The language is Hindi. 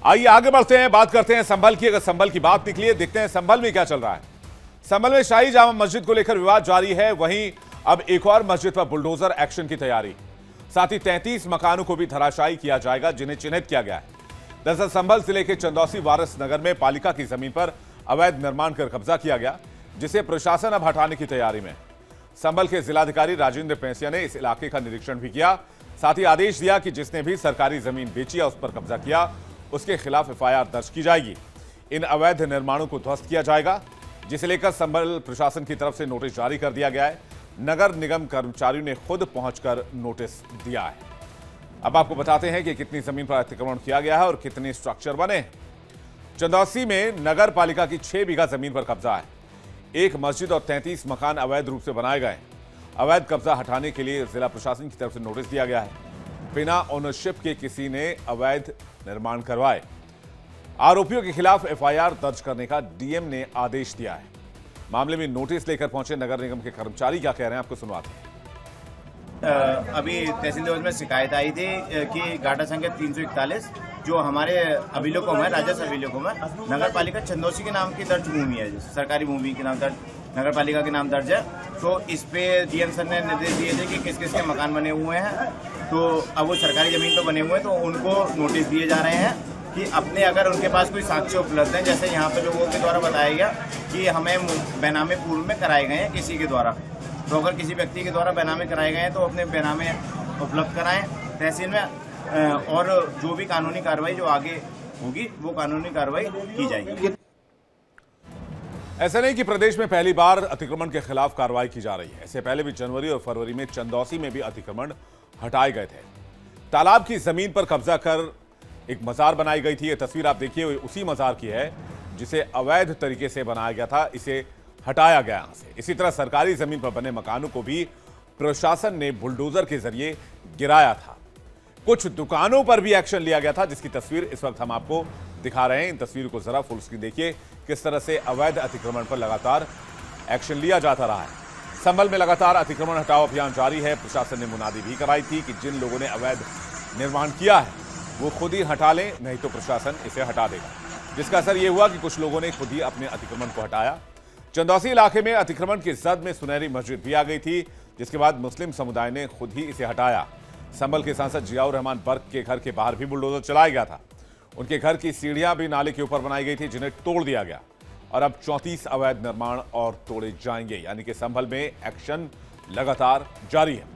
आइए आगे बढ़ते हैं, बात करते हैं संभल की। अगर संभल की बात निकली है, देखते हैं संभल में क्या चल रहा है। संभल में शाही जामा मस्जिद को लेकर विवाद जारी है। वहीं अब एक और मस्जिद पर बुलडोजर एक्शन की तैयारी, साथ ही 33 मकानों को भी धराशायी किया जाएगा जिन्हें चिन्हित किया गया है। दरअसल संभल जिले के चंदौसी वारिस नगर में पालिका की जमीन पर अवैध निर्माण कर कब्जा किया गया, जिसे प्रशासन अब हटाने की तैयारी में। संभल के जिलाधिकारी राजेंद्र पैंसिया ने इस इलाके का निरीक्षण भी किया, साथ ही आदेश दिया कि जिसने भी सरकारी जमीन बेची या उस पर कब्जा किया उसके खिलाफ एफआईआर दर्ज की जाएगी। इन अवैध निर्माणों को ध्वस्त किया जाएगा, जिसे लेकर संभल प्रशासन की तरफ से नोटिस जारी कर दिया गया है। नगर निगम कर्मचारियों ने खुद पहुंचकर नोटिस दिया है। अब आपको बताते हैं कि कितनी जमीन पर अतिक्रमण किया गया है और कितने स्ट्रक्चर बने हैं। चंदौसी में नगर पालिका की 6 बीघा जमीन पर कब्जा है। एक मस्जिद और 33 मकान अवैध रूप से बनाए गए। अवैध कब्जा हटाने के लिए जिला प्रशासन की तरफ से नोटिस दिया गया है। बिना ओनरशिप के किसी ने अवैध निर्माण करवाए, आरोपियों के खिलाफ एफआईआर दर्ज करने का डीएम ने आदेश दिया है। मामले में नोटिस लेकर पहुंचे नगर निगम के कर्मचारी क्या कह रहे हैं, आपको सुनवाते हैं। अभी तहसील दिवस में शिकायत आई थी कि गाटा संख्या 341 जो हमारे अभिलेखों में, राजस्व अभिलेखों में नगर पालिका चंदौसी के नाम की दर्ज भूमि है, सरकारी भूमि के नाम दर्ज, नगर पालिका के नाम दर्ज है। तो इस पे डीएम सर ने निर्देश दिए थे कि किस किस के मकान बने हुए हैं। तो अब वो सरकारी जमीन पर बने हुए हैं, तो उनको नोटिस दिए जा रहे हैं कि अपने अगर उनके पास कोई साक्ष्य उपलब्ध हैं, जैसे यहाँ पे लोगों के द्वारा बताया गया कि हमें बैनामे पूर्व में कराए गए हैं किसी के द्वारा, तो अगर किसी व्यक्ति के द्वारा बैनामे कराए गए हैं तो अपने बैनामे उपलब्ध कराएं तहसील में, और जो भी कानूनी कार्रवाई जो आगे होगी वो कानूनी कार्रवाई की जाएगी। ऐसा नहीं कि प्रदेश में पहली बार अतिक्रमण के खिलाफ कार्रवाई की जा रही है। इससे पहले भी जनवरी और फरवरी में चंदौसी में भी अतिक्रमण हटाए गए थे। तालाब की जमीन पर कब्जा कर एक मजार बनाई गई थी। यह तस्वीर आप देखिए उसी मजार की है जिसे अवैध तरीके से बनाया गया था, इसे हटाया गया यहां से। इसी तरह सरकारी जमीन पर बने मकानों को भी प्रशासन ने बुलडोजर के जरिए गिराया था। कुछ दुकानों पर भी एक्शन लिया गया था, जिसकी तस्वीर इस वक्त हम आपको दिखा रहे हैं। इन तस्वीरों को जरा फुल स्क्रीन देखिए, किस तरह से अवैध अतिक्रमण पर लगातार एक्शन लिया जाता रहा है। संभल में लगातार अतिक्रमण हटाओ अभियान जारी है। प्रशासन ने मुनादी भी कराई थी कि जिन लोगों ने अवैध निर्माण किया है वो खुद ही हटा लें, नहीं तो प्रशासन इसे हटा देगा। जिसका असर यह हुआ कि कुछ लोगों ने खुद ही अपने अतिक्रमण को हटाया। चंदौसी इलाके में अतिक्रमण की जद में सुनहरी मस्जिद भी आ गई थी, जिसके बाद मुस्लिम समुदाय ने खुद ही इसे हटाया। संभल के सांसद जियाउर रहमान बर्क के घर के बाहर भी बुलडोजर चलाया गया था। उनके घर की सीढ़ियां भी नाले के ऊपर बनाई गई थी, जिन्हें तोड़ दिया गया और अब 34 अवैध निर्माण और तोड़े जाएंगे। यानी कि संभल में एक्शन लगातार जारी है।